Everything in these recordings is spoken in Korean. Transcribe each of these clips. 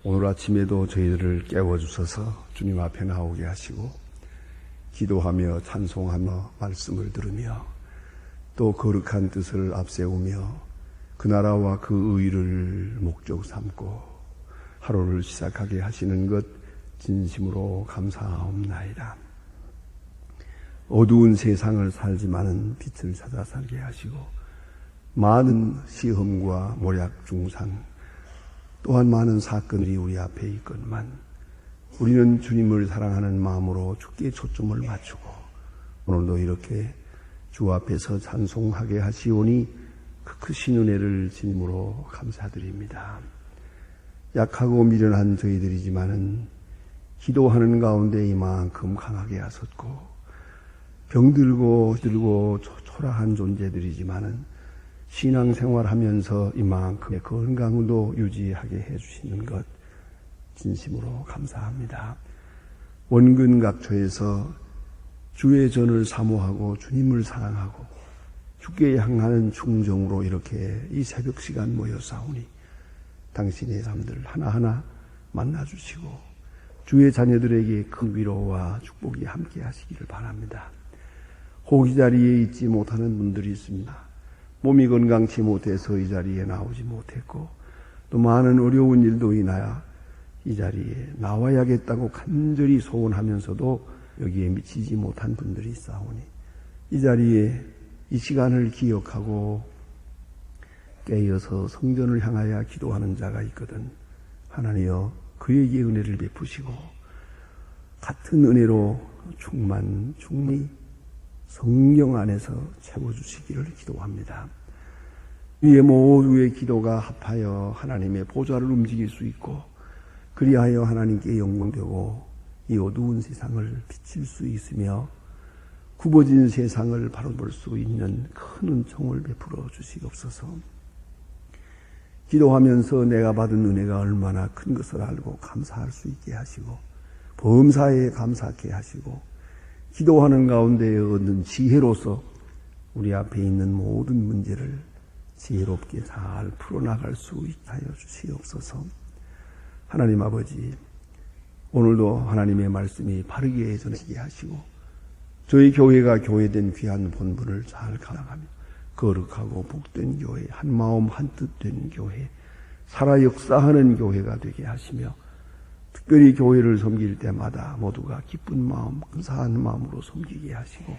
오늘 아침에도 저희들을 깨워주셔서 주님 앞에 나오게 하시고 기도하며 찬송하며 말씀을 들으며 또 거룩한 뜻을 앞세우며 그 나라와 그 의를 목적 삼고 하루를 시작하게 하시는 것 진심으로 감사하옵나이다. 어두운 세상을 살지만은 빛을 찾아 살게 하시고 많은 시험과 모략 중상 또한 많은 사건들이 우리 앞에 있건만 우리는 주님을 사랑하는 마음으로 주께 초점을 맞추고 오늘도 이렇게 주 앞에서 찬송하게 하시오니 그 크신 은혜를 진심으로 감사드립니다. 약하고 미련한 저희들이지만은 기도하는 가운데 이만큼 강하게 하셨고 병들고 초라한 존재들이지만은 신앙생활하면서 이만큼의 건강도 유지하게 해주시는 것 진심으로 감사합니다. 원근각초에서 주의 전을 사모하고 주님을 사랑하고 주께 향하는 충정으로 이렇게 이 새벽 시간 모여싸우니 당신의 삶들 하나하나 만나주시고 주의 자녀들에게 큰 위로와 축복이 함께 하시기를 바랍니다. 호기 자리에 있지 못하는 분들이 있습니다. 몸이 건강치 못해서 이 자리에 나오지 못했고 또 많은 어려운 일도 인하여 이 자리에 나와야겠다고 간절히 소원하면서도 여기에 미치지 못한 분들이 있사오니 이 자리에 이 시간을 기억하고 깨어서 성전을 향하여 기도하는 자가 있거든 하나님여 그에게 은혜를 베푸시고 같은 은혜로 충만히 성령 안에서 채워주시기를 기도합니다. 우리의 모두의 기도가 합하여 하나님의 보좌를 움직일 수 있고 그리하여 하나님께 영광되고 이 어두운 세상을 비칠 수 있으며 굽어진 세상을 바로 볼 수 있는 큰 은총을 베풀어 주시옵소서. 기도하면서 내가 받은 은혜가 얼마나 큰 것을 알고 감사할 수 있게 하시고 범사에 감사하게 하시고 기도하는 가운데 얻는 지혜로서 우리 앞에 있는 모든 문제를 지혜롭게 잘 풀어나갈 수 있게 하여 주시옵소서. 하나님 아버지, 오늘도 하나님의 말씀이 바르게 전하게 하시고 저희 교회가 교회된 귀한 본분을 잘 감당하며 거룩하고 복된 교회, 한마음 한뜻 된 교회, 살아 역사하는 교회가 되게 하시며 특별히 교회를 섬길 때마다 모두가 기쁜 마음, 감사한 마음으로 섬기게 하시고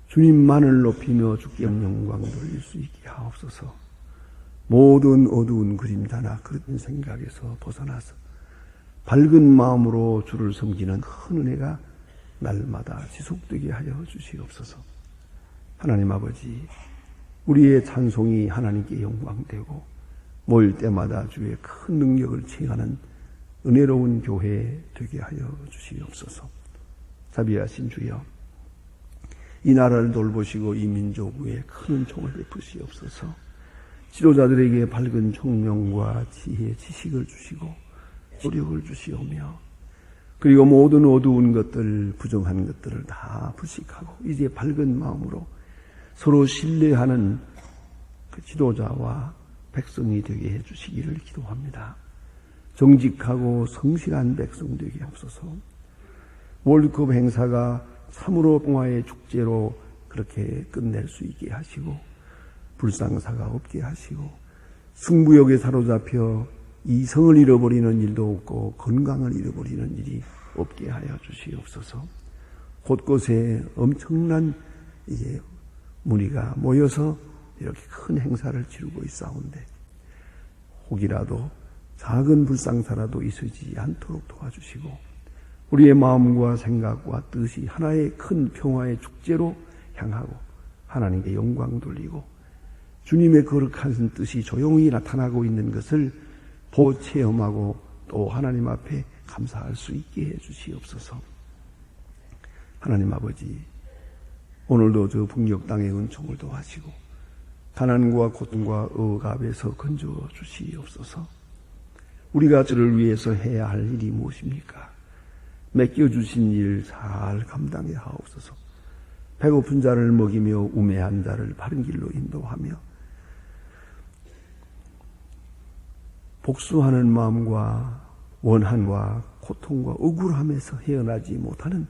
주님만을 높이며 주께 영광 돌릴 수 있게 하옵소서. 모든 어두운 그림자나 그런 생각에서 벗어나서 밝은 마음으로 주를 섬기는 큰 은혜가 날마다 지속되게 하여 주시옵소서. 하나님 아버지, 우리의 찬송이 하나님께 영광되고 모일 때마다 주의 큰 능력을 체험하는 은혜로운 교회 되게 하여 주시옵소서. 자비하신 주여, 이 나라를 돌보시고 이 민족 위에 큰 은총을 베푸시옵소서. 지도자들에게 밝은 총명과 지혜, 지식을 주시고 노력을 주시오며 그리고 모든 어두운 것들, 부정한 것들을 다 부식하고 이제 밝은 마음으로 서로 신뢰하는 그 지도자와 백성이 되게 해주시기를 기도합니다. 정직하고 성실한 백성 되게 하옵소서. 월드컵 행사가 참으로 평화의 축제로 그렇게 끝낼 수 있게 하시고 불상사가 없게 하시고 승부욕에 사로잡혀 이성을 잃어버리는 일도 없고 건강을 잃어버리는 일이 없게 하여 주시옵소서. 곳곳에 엄청난 이제 무리가 모여서 이렇게 큰 행사를 치르고 있사온데 혹이라도 작은 불상사라도 있어지지 않도록 도와주시고 우리의 마음과 생각과 뜻이 하나의 큰 평화의 축제로 향하고 하나님께 영광 돌리고 주님의 거룩한 뜻이 조용히 나타나고 있는 것을 보고 체험하고 또 하나님 앞에 감사할 수 있게 해주시옵소서. 하나님 아버지, 오늘도 저 북녘 땅의 은총을 도와시고 가난과 고통과 억압에서 건져 주시옵소서. 우리가 저를 위해서 해야 할 일이 무엇입니까? 맡겨주신 일 잘 감당해 하옵소서. 배고픈 자를 먹이며 우매한 자를 바른 길로 인도하며 복수하는 마음과 원한과 고통과 억울함에서 헤어나지 못하는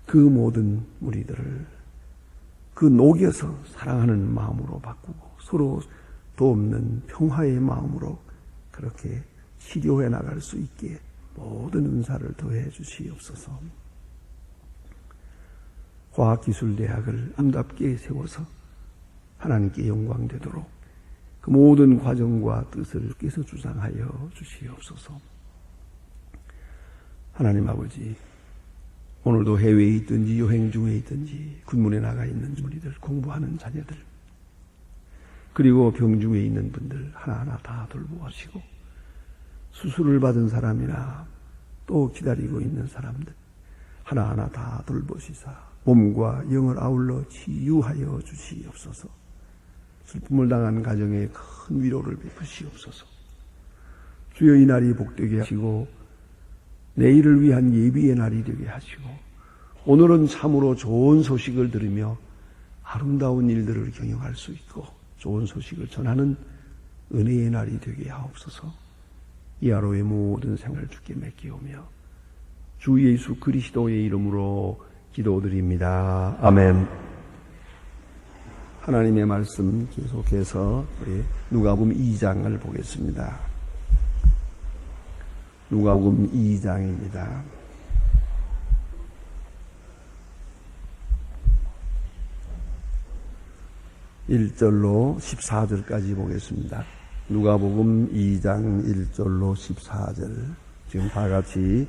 그 모든 무리들을 그 녹여서 사랑하는 마음으로 바꾸고 서로 돕는 평화의 마음으로 그렇게 치료해 나갈 수 있게 모든 은사를 더해 주시옵소서. 과학기술대학을 아름답게 세워서 하나님께 영광되도록 그 모든 과정과 뜻을 주께서 주장하여 주시옵소서. 하나님 아버지, 오늘도 해외에 있든지 여행 중에 있든지 군문에 나가 있는 우리들, 공부하는 자녀들, 그리고 병중에 있는 분들 하나하나 다 돌보시고 수술을 받은 사람이나 또 기다리고 있는 사람들 하나하나 다 돌보시사 몸과 영을 아울러 치유하여 주시옵소서. 슬픔을 당한 가정에 큰 위로를 베푸시옵소서. 주여, 이 날이 복되게 하시고 내일을 위한 예비의 날이 되게 하시고 오늘은 참으로 좋은 소식을 들으며 아름다운 일들을 경영할 수 있고 좋은 소식을 전하는 은혜의 날이 되게 하옵소서. 이 하루의 모든 생활을 주께 맡기오며 주 예수 그리스도의 이름으로 기도드립니다. 아멘. 하나님의 말씀 계속해서 우리 누가복음 2장을 보겠습니다. 누가복음 2장입니다. 1절로 14절까지 보겠습니다. 누가복음 2장 1절로 14절. 지금 다 같이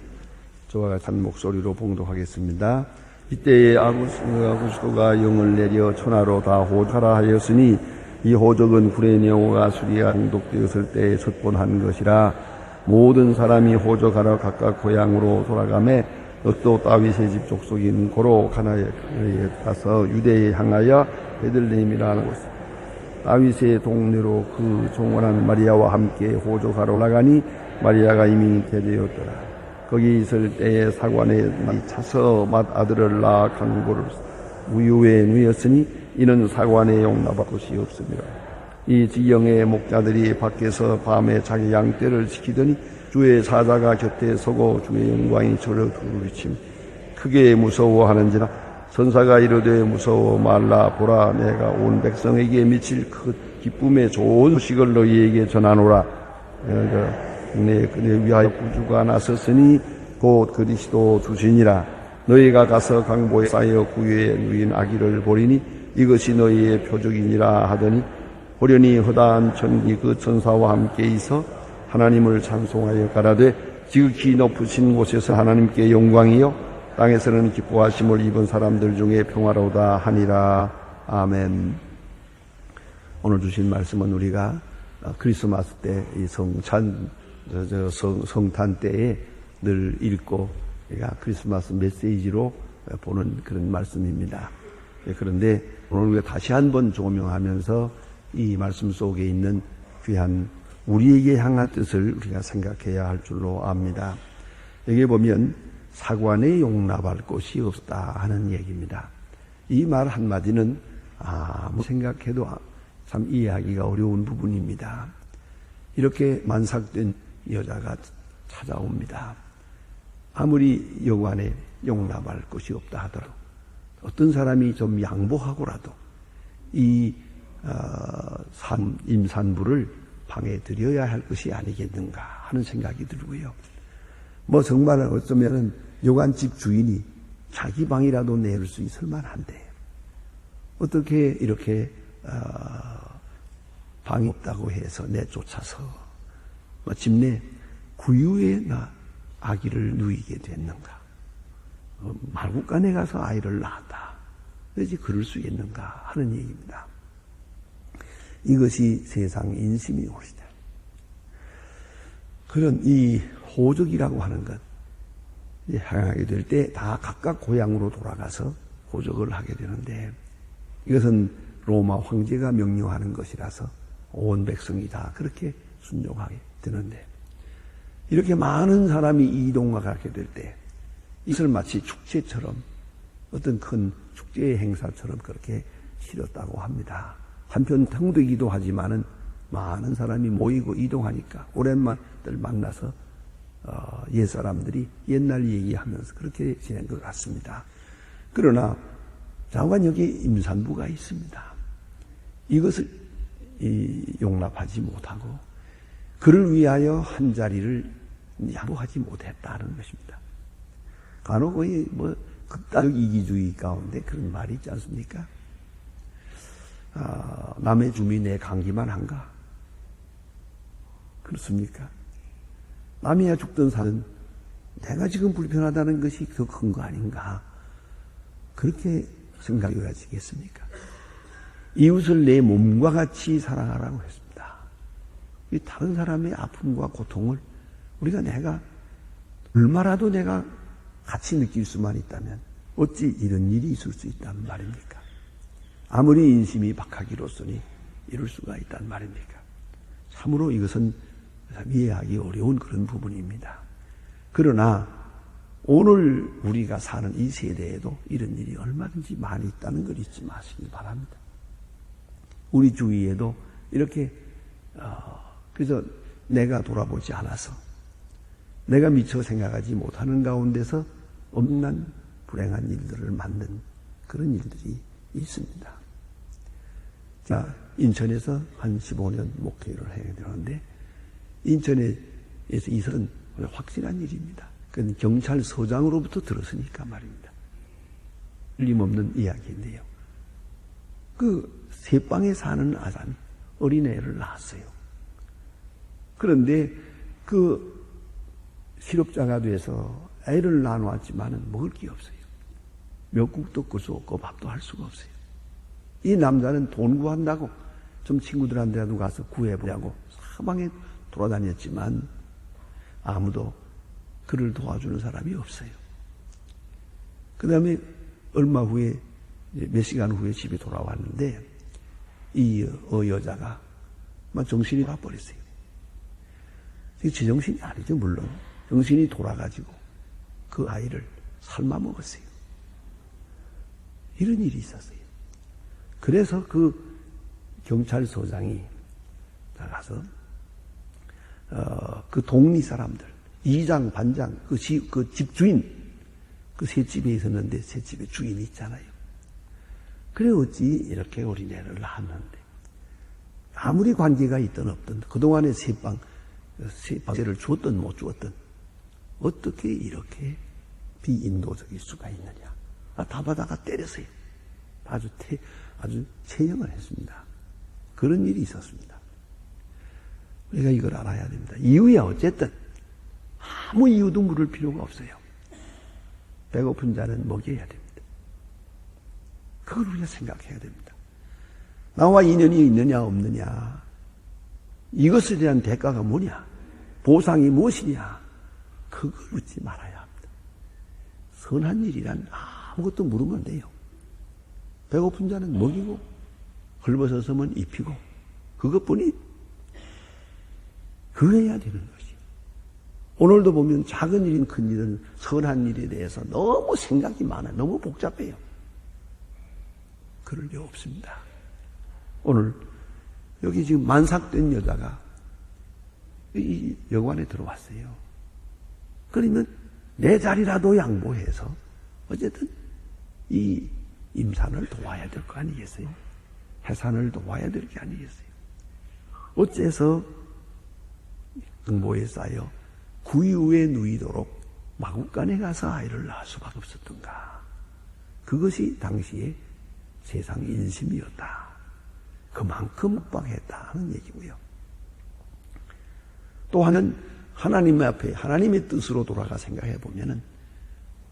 저와 같은 목소리로 봉독하겠습니다. 이때에 아구스도가 영을 내려 천하로 다 호적하라 하였으니 이 호적은 구레네오가 수리가 공독되었을 때에 첩본한 것이라. 모든 사람이 호적하러 각각 고향으로 돌아가매 롯도 다윗의 집 족속인 고로 가나에 가서 유대에 향하여 베들레헴이라는 곳 다윗의 동네로 그 종원한 마리아와 함께 호적하러 나가니 마리아가 이미 대되었더라. 거기 있을 때에 사관에 차서 맏아들을 낳아 강보를 우유에 누였으니 이는 사관에 용납할 곳이 없습니다. 이 지경의 목자들이 밖에서 밤에 자기 양떼를 지키더니 주의 사자가 곁에 서고 주의 영광이 저를 두루비침 크게 무서워하는지라. 선사가 이르되 무서워 말라. 보라, 내가 온 백성에게 미칠 그 기쁨의 좋은 소식을 너희에게 전하노라. 내 위하여 구주가 나섰으니 곧 그리스도 주시니라. 너희가 가서 강보에 쌓여 구유에 누인 아기를 보리니 이것이 너희의 표적이니라 하더니 호련히 허다한 천기 그 천사와 함께 있어 하나님을 찬송하여 가라되 지극히 높으신 곳에서 하나님께 영광이요 땅에서는 기뻐하심을 입은 사람들 중에 평화로우다 하니라. 아멘. 오늘 주신 말씀은 우리가 크리스마스 때 이 성탄 때에 늘 읽고 우리가 크리스마스 메시지로 보는 그런 말씀입니다. 그런데 오늘 우리가 다시 한번 조명하면서 이 말씀 속에 있는 귀한 우리에게 향한 뜻을 우리가 생각해야 할 줄로 압니다. 여기 보면 사관에 용납할 곳이 없다 하는 얘기입니다. 이 말 한마디는 생각해도 참 이해하기가 어려운 부분입니다. 이렇게 만삭된 여자가 찾아옵니다. 아무리 여관에 용납할 곳이 없다 하더라도 어떤 사람이 좀 양보하고라도 이 임산부를 방에 들여야 할 것이 아니겠는가 하는 생각이 들고요. 뭐 정말 어쩌면은 여관집 주인이 자기 방이라도 내줄 수 있을 만한데 어떻게 이렇게 방이 없다고 해서 내쫓아서 마침내 구유에 아기를 누이게 됐는가? 말국간에 가서 아이를 낳았다. 왜지 그럴 수 있는가 하는 얘기입니다. 이것이 세상 인심이 옳으시다. 그런 이 호적이라고 하는 것, 향하게 될 때 다 각각 고향으로 돌아가서 호적을 하게 되는데 이것은 로마 황제가 명령하는 것이라서 온 백성이 다 그렇게 순종하게 되는데 이렇게 많은 사람이 이동하게 될 때 이것을 마치 축제처럼 어떤 큰 축제의 행사처럼 그렇게 치렀다고 합니다. 한편 통되기도 하지만은 많은 사람이 모이고 이동하니까 오랜만들 만나서 옛 사람들이 옛날 얘기하면서 그렇게 지낸 것 같습니다. 그러나 장관 여기 임산부가 있습니다. 이것을 용납하지 못하고 그를 위하여 한 자리를 양보하지 못했다는 것입니다. 간혹 거의 극단적 이기주의 가운데 그런 말이 있지 않습니까? 남의 주미 내 감기만 한가? 그렇습니까? 남이야 죽던 사는 내가 지금 불편하다는 것이 더 큰 거 아닌가? 그렇게 생각해야지겠습니까? 이웃을 내 몸과 같이 사랑하라고 했습니다. 이 다른 사람의 아픔과 고통을 내가 얼마라도 내가 같이 느낄 수만 있다면 어찌 이런 일이 있을 수 있단 말입니까? 아무리 인심이 박하기로서니 이럴 수가 있단 말입니까? 참으로 이것은 이해하기 어려운 그런 부분입니다. 그러나 오늘 우리가 사는 이 세대에도 이런 일이 얼마든지 많이 있다는 걸 잊지 마시기 바랍니다. 우리 주위에도 이렇게 그래서 내가 돌아보지 않아서 내가 미처 생각하지 못하는 가운데서 엄난 불행한 일들을 만든 그런 일들이 있습니다. 자, 인천에서 한 15년 목회를 해야 되는데 인천에서 이것은 확실한 일입니다. 그건 경찰서장으로부터 들었으니까 말입니다. 틀림없는 이야기인데요. 그 새방에 사는 아담이 어린애를 낳았어요. 그런데 그 실업자가 돼서 애를 낳아놨지만은 먹을 게 없어요. 몇국도 끌 수 없고 밥도 할 수가 없어요. 이 남자는 돈 구한다고 좀 친구들한테라도 가서 구해보려고 사방에 돌아다녔지만 아무도 그를 도와주는 사람이 없어요. 그 다음에 얼마 후에 몇 시간 후에 집에 돌아왔는데 이 여자가 막 정신이 나버렸어요. 제정신이 아니죠, 물론. 정신이 돌아가지고 그 아이를 삶아 먹었어요. 이런 일이 있었어요. 그래서 그 경찰서장이 나가서 그 동리 사람들, 이장, 반장, 그 집주인, 그 셋집에 있었는데 셋집에 주인이 있잖아요. 그래 어찌 이렇게 어린애를 낳았는데 아무리 관계가 있든 없든 그동안에 세방세를 주었든 못 주었든 어떻게 이렇게 비인도적일 수가 있느냐. 다 받아가 때렸어요. 아주 체형을 했습니다. 그런 일이 있었습니다. 우리가 이걸 알아야 됩니다. 이유야 어쨌든 아무 이유도 물을 필요가 없어요. 배고픈 자는 먹여야 됩니다. 그걸 우리가 생각해야 됩니다. 나와 인연이 있느냐 없느냐, 이것에 대한 대가가 뭐냐, 보상이 무엇이냐, 그걸 묻지 말아야 합니다. 선한 일이란 아무것도 물으면 돼요. 배고픈 자는 먹이고 헐벗었으면 입히고 그것뿐이 그래야 되는 것이에요. 오늘도 보면 작은 일인 큰 일은 선한 일에 대해서 너무 생각이 많아요. 너무 복잡해요. 그럴 리 없습니다. 오늘 여기 지금 만삭된 여자가 이 여관에 들어왔어요. 그러면 내 자리라도 양보해서 어쨌든 이 임산을 도와야 될 거 아니겠어요? 해산을 도와야 될 게 아니겠어요? 어째서 응보에 쌓여 구유에 누이도록 마국간에 가서 아이를 낳을 수밖에 없었던가? 그것이 당시에 세상 인심이었다. 그만큼 묵박했다는 얘기고요. 또 하나는 하나님 앞에 하나님의 뜻으로 돌아가 생각해 보면은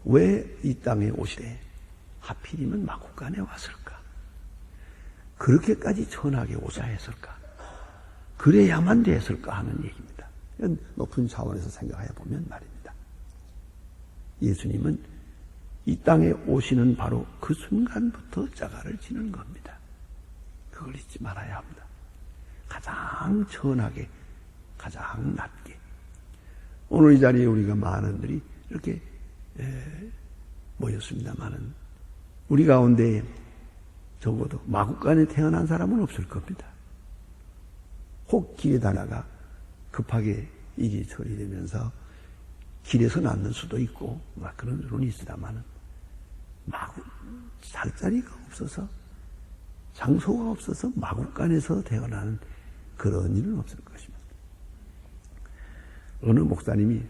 왜 이 땅에 오시되 하필이면 마국간에 왔을까? 그렇게까지 천하게 오자 했을까? 그래야만 됐을까 하는 얘기입니다. 높은 차원에서 생각해 보면 말입니다. 예수님은 이 땅에 오시는 바로 그 순간부터 자가를 지는 겁니다. 그걸 잊지 말아야 합니다. 가장 천하게, 가장 낮게. 오늘 이 자리에 우리가 많은들이 이렇게 모였습니다만은 우리 가운데 적어도 마국간에 태어난 사람은 없을 겁니다. 혹 길에 다니다가 급하게 일이 처리되면서 길에서 낳는 수도 있고 막 그런 수는 있으다마는 마구 살 자리가 없어서 장소가 없어서 마구간에서 태어나는 그런 일은 없을 것입니다. 어느 목사님이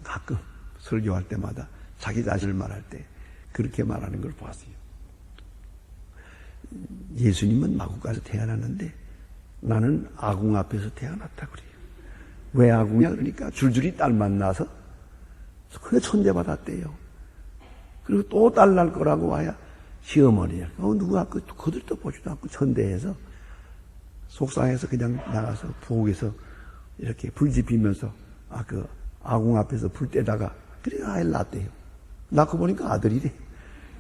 가끔 설교할 때마다 자기 자신을 말할 때 그렇게 말하는 걸 보았어요. 예수님은 마구간에서 태어났는데 나는 아궁 앞에서 태어났다 그래요. 왜 아궁이야? 그러니까 줄줄이 딸 만나서 그래 천대받았대요. 그리고 또 딸 날 거라고 와야 시어머니야. 누가 거들떠 보지도 않고 천대해서 속상해서 그냥 나가서 부엌에서 이렇게 불 지피면서 그 아궁 앞에서 불 떼다가 그래 아이를 낳았대요. 낳고 보니까 아들이래.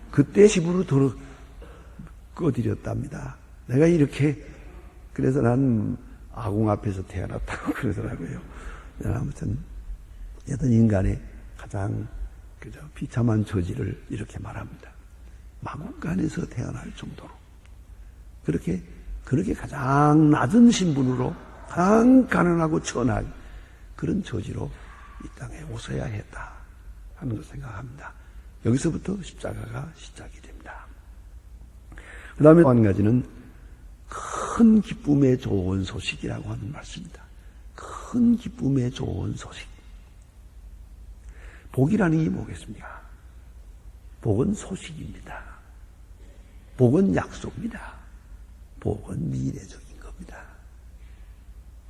그때 집으로 꺼드렸답니다. 내가 이렇게 그래서 난 아궁 앞에서 태어났다고 그러더라고요. 아무튼 어떤 인간의 가장 비참한 처지를 이렇게 말합니다. 마구간에서 태어날 정도로 그렇게 가장 낮은 신분으로 가장 가난하고 천한 그런 처지로 이 땅에 오셔야 했다 하는 걸 생각합니다. 여기서부터 십자가가 시작이 됩니다. 그 다음에 한 가지는 큰 기쁨의 좋은 소식이라고 하는 말씀입니다. 큰 기쁨의 좋은 소식. 복이라는 게 뭐겠습니까? 복은 소식입니다. 복은 약속입니다. 복은 미래적인 겁니다.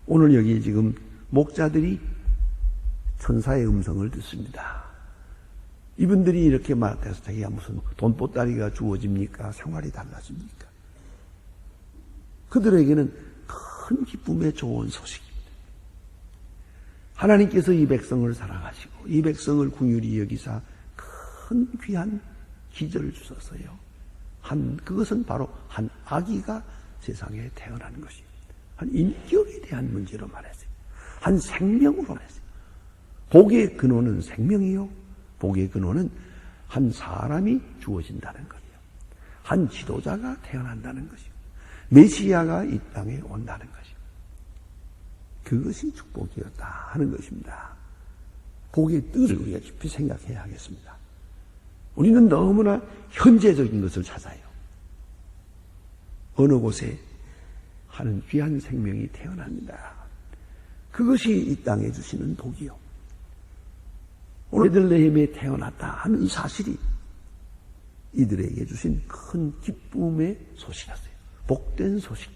오늘 여기 지금 목자들이 천사의 음성을 듣습니다. 이분들이 이렇게 말해서 자기가 무슨 돈보따리가 주어집니까? 생활이 달라집니까? 그들에게는 큰 기쁨의 좋은 소식입니다. 하나님께서 이 백성을 사랑하시고 이 백성을 긍휼히 여기사 큰 귀한 기절을 주셨어요. 그것은 바로 한 아기가 세상에 태어나는 것입니다. 한 인격에 대한 문제로 말했어요. 한 생명으로 말했어요. 복의 근원은 생명이요. 복의 근원은 한 사람이 주어진다는 거예요. 한 지도자가 태어난다는 것이요. 메시아가 이 땅에 온다는 것이요. 그것이 축복이었다 하는 것입니다. 복의 뜻을 우리가 깊이 생각해야 하겠습니다. 우리는 너무나 현재적인 것을 찾아요. 어느 곳에 하는 귀한 생명이 태어납니다. 그것이 이 땅에 주시는 복이요. 오늘 베들레헴에 태어났다 하는 이 사실이 이들에게 주신 큰 기쁨의 소식이었어요. 복된 소식.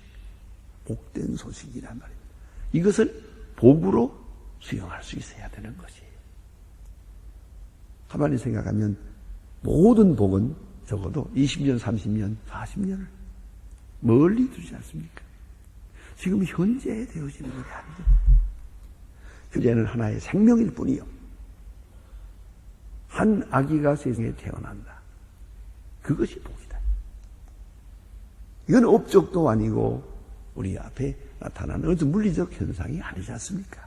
복된 소식이란 말입니다. 이것을 복으로 수용할 수 있어야 되는 것이에요. 가만히 생각하면 모든 복은 적어도 20년, 30년, 40년을 멀리 두지 않습니까? 지금 현재에 되어지는 것이 아니죠. 현재는 하나의 생명일 뿐이요. 한 아기가 세상에 태어난다. 그것이 복이다. 이건 업적도 아니고 우리 앞에 나타나는 어떤 물리적 현상이 아니지 않습니까?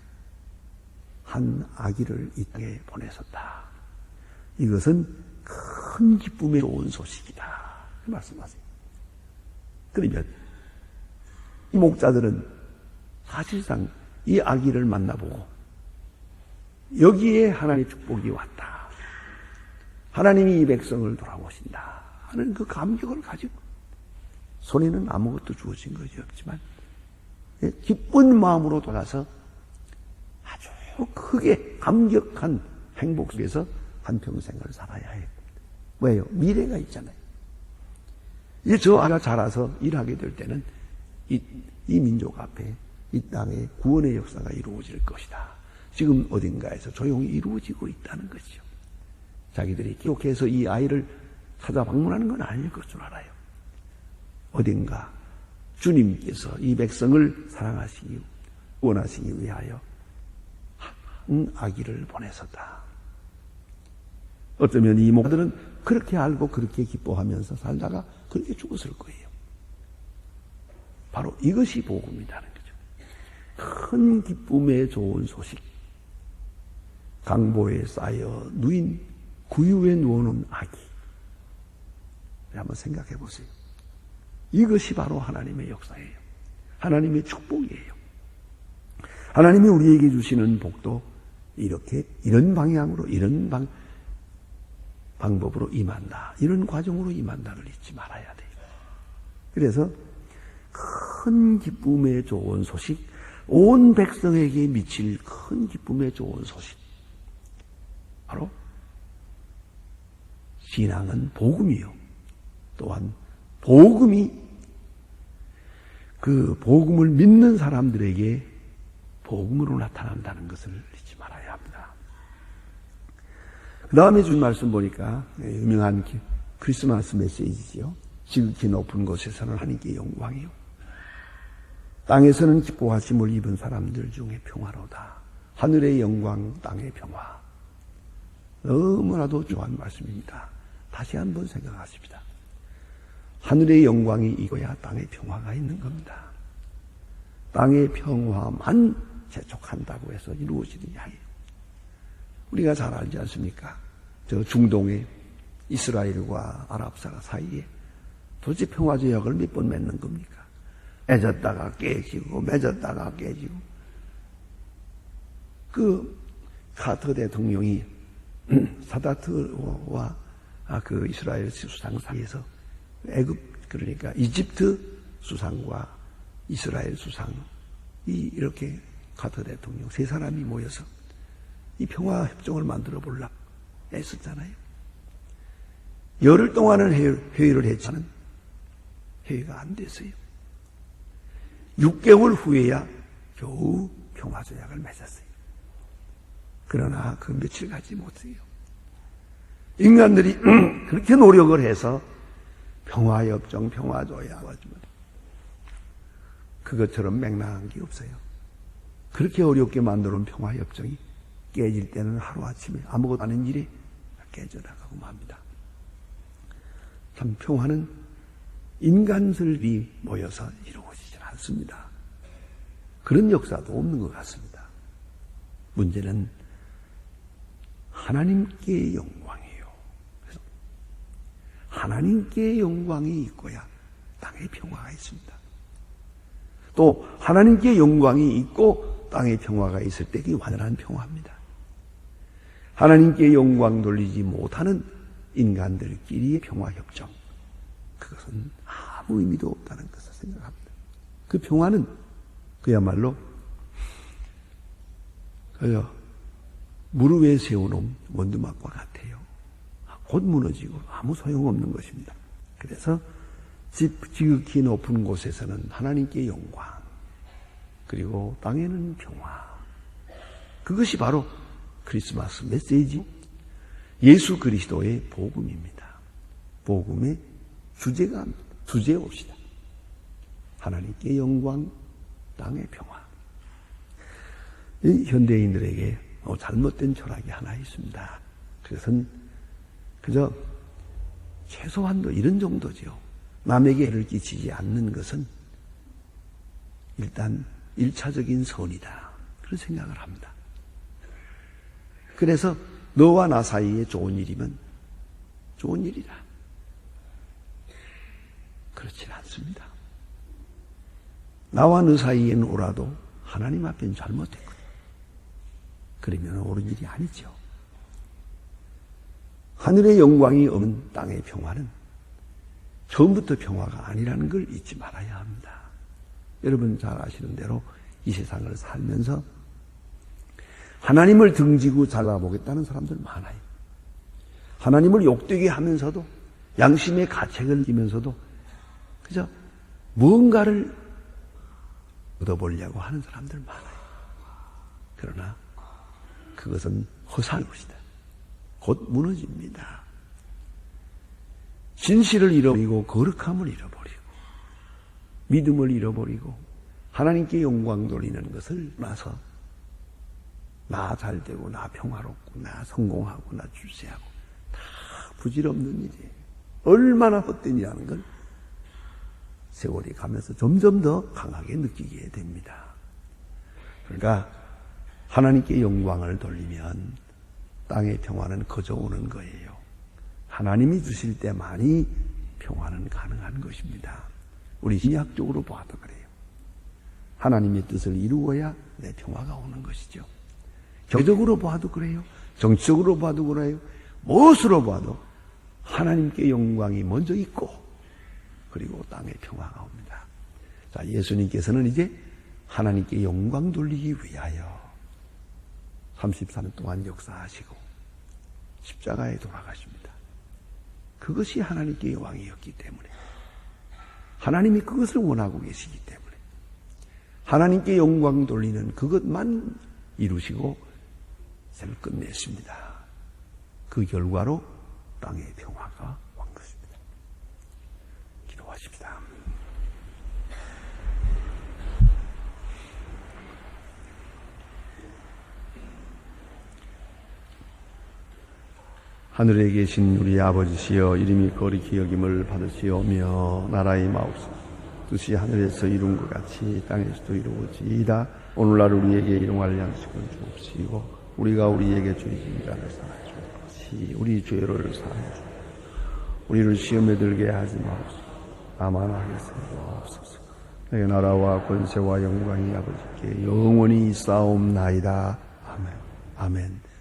한 아기를 이 땅에 보내셨다. 이것은 큰 기쁨의 좋은 소식이다. 그 말씀하세요. 그러면 이 목자들은 사실상 이 아기를 만나보고 여기에 하나님의 축복이 왔다. 하나님이 이 백성을 돌아오신다 하는 그 감격을 가지고 손에는 아무것도 주어진 것이 없지만 기쁜 마음으로 돌아서 아주 크게 감격한 행복 속에서 한평생을 살아야 해요. 왜요? 미래가 있잖아요. 이제 저 아이가 자라서 일하게 될 때는 이 민족 앞에 이 땅에 구원의 역사가 이루어질 것이다. 지금 어딘가에서 조용히 이루어지고 있다는 것이죠. 자기들이 기록해서 이 아이를 찾아 방문하는 건 아닐 것 줄 알아요. 어딘가 주님께서 이 백성을 사랑하시기 원하시기 위하여 한 아기를 보내셨다. 어쩌면 이 목자들은 그렇게 알고 그렇게 기뻐하면서 살다가 그렇게 죽었을 거예요. 바로 이것이 복음이라는 거죠. 큰 기쁨의 좋은 소식. 강보에 쌓여 누인 구유에 누워놓은 아기. 한번 생각해 보세요. 이것이 바로 하나님의 역사예요. 하나님의 축복이에요. 하나님이 우리에게 주시는 복도 이렇게 이런 방향으로 이런 방법으로 임한다. 이런 과정으로 임한다를 잊지 말아야 돼요. 그래서 큰 기쁨의 좋은 소식, 온 백성에게 미칠 큰 기쁨의 좋은 소식. 바로 신앙은 복음이요. 또한 복음이 그 복음을 믿는 사람들에게 복음으로 나타난다는 것을 잊지 말아야 합니다. 그 다음에 준 말씀 보니까 유명한 크리스마스 메시지죠. 지극히 높은 곳에서는 하나님께 영광이요. 땅에서는 기뻐하심을 입은 사람들 중에 평화로다. 하늘의 영광, 땅의 평화. 너무나도 좋아하는 말씀입니다. 다시 한번 생각하십시다. 하늘의 영광이 이거야 땅의 평화가 있는 겁니다. 땅의 평화만 재촉한다고 해서 이루어지느냐. 우리가 잘 알지 않습니까? 저 중동의 이스라엘과 아랍사가 사이에 도대체 평화조약을 몇 번 맺는 겁니까? 맺었다가 깨지고 맺었다가 깨지고. 그 카터 대통령이 사다트와 그 이스라엘 수상 사이에서 애굽 그러니까 이집트 수상과 이스라엘 수상이 이렇게 카터 대통령 세 사람이 모여서 이 평화 협정을 만들어 보려고 애썼잖아요. 열흘 동안은 회의를 했지만 회의가 안 됐어요. 6개월 후에야 겨우 평화조약을 맺었어요. 그러나 그 며칠 가지 못해요. 인간들이 그렇게 노력을 해서 평화협정, 평화조약 그것처럼 맹랑한 게 없어요. 그렇게 어렵게 만들어 놓은 평화협정이 깨질 때는 하루아침에 아무것도 아닌 일이 깨져나가고 맙니다. 참 평화는 인간들이 모여서 이루어지질 않습니다. 그런 역사도 없는 것 같습니다. 문제는 하나님께 영광이에요. 그래서 하나님께 영광이 있고야 땅에 평화가 있습니다. 또 하나님께 영광이 있고 땅에 평화가 있을 때 그게 완전한 평화입니다. 하나님께 영광 돌리지 못하는 인간들끼리의 평화협정, 그것은 아무 의미도 없다는 것을 생각합니다. 그 평화는 그야말로 무릎 위에 세워놓은 원두막과 같아요. 곧 무너지고 아무 소용없는 것입니다. 그래서 지극히 높은 곳에서는 하나님께 영광, 그리고 땅에는 평화. 그것이 바로 크리스마스 메시지, 예수 그리스도의 복음입니다. 복음의 주제에 옵시다. 하나님께 영광, 땅의 평화. 이 현대인들에게 잘못된 철학이 하나 있습니다. 그것은 그저 최소한도 이런 정도죠. 남에게 해를 끼치지 않는 것은 일단 1차적인 선이다. 그런 생각을 합니다. 그래서 너와 나 사이에 좋은 일이면 좋은 일이다. 그렇지 않습니다. 나와 너 사이에는 오라도 하나님 앞에는 잘못했거든. 그러면 옳은 일이 아니죠. 하늘의 영광이 없는 땅의 평화는 처음부터 평화가 아니라는 걸 잊지 말아야 합니다. 여러분 잘 아시는 대로 이 세상을 살면서 하나님을 등지고 잘라보겠다는 사람들 많아요. 하나님을 욕되게 하면서도 양심의 가책을 지면서도 그저 무언가를 얻어보려고 하는 사람들 많아요. 그러나 그것은 허사한 것이다. 곧 무너집니다. 진실을 잃어버리고 거룩함을 잃어버리고 믿음을 잃어버리고 하나님께 영광 돌리는 것을 나서 나 잘되고 나 평화롭고 나 성공하고 나 출세하고 다 부질없는 일이에요. 얼마나 헛되냐는 걸 세월이 가면서 점점 더 강하게 느끼게 됩니다. 그러니까 하나님께 영광을 돌리면 땅의 평화는 거저 오는 거예요. 하나님이 주실 때만이 평화는 가능한 것입니다. 우리 신약적으로 봐도 그래요. 하나님의 뜻을 이루어야 내 평화가 오는 것이죠. 경제적으로 봐도 그래요. 정치적으로 봐도 그래요. 무엇으로 봐도 하나님께 영광이 먼저 있고 그리고 땅에 평화가 옵니다. 자, 예수님께서는 이제 하나님께 영광 돌리기 위하여 34년 동안 역사하시고 십자가에 돌아가십니다. 그것이 하나님께 영광이었기 때문에 하나님이 그것을 원하고 계시기 때문에 하나님께 영광 돌리는 그것만 이루시고 생을 끝냈습니다. 그 결과로 땅에 평화가 온 것입니다. 기도하십시다. 하늘에 계신 우리 아버지시여, 이름이 거룩히 여김을 받으시오며 나라의 마옵소서. 뜻이 하늘에서 이룬 것 같이 땅에서도 이루어지이다. 오늘날 우리에게 일용할 양식을 주옵시고 우리가 우리에게 죄진 자를 사하여 주옵시. 우리 죄를 사하여 주옵소서. 우리를 시험에 들게 하지 마옵소서. 다만 하게 세우옵소서. 내 나라와 권세와 영광이 아버지께 영원히 있사옵나이다. 아멘. 아멘.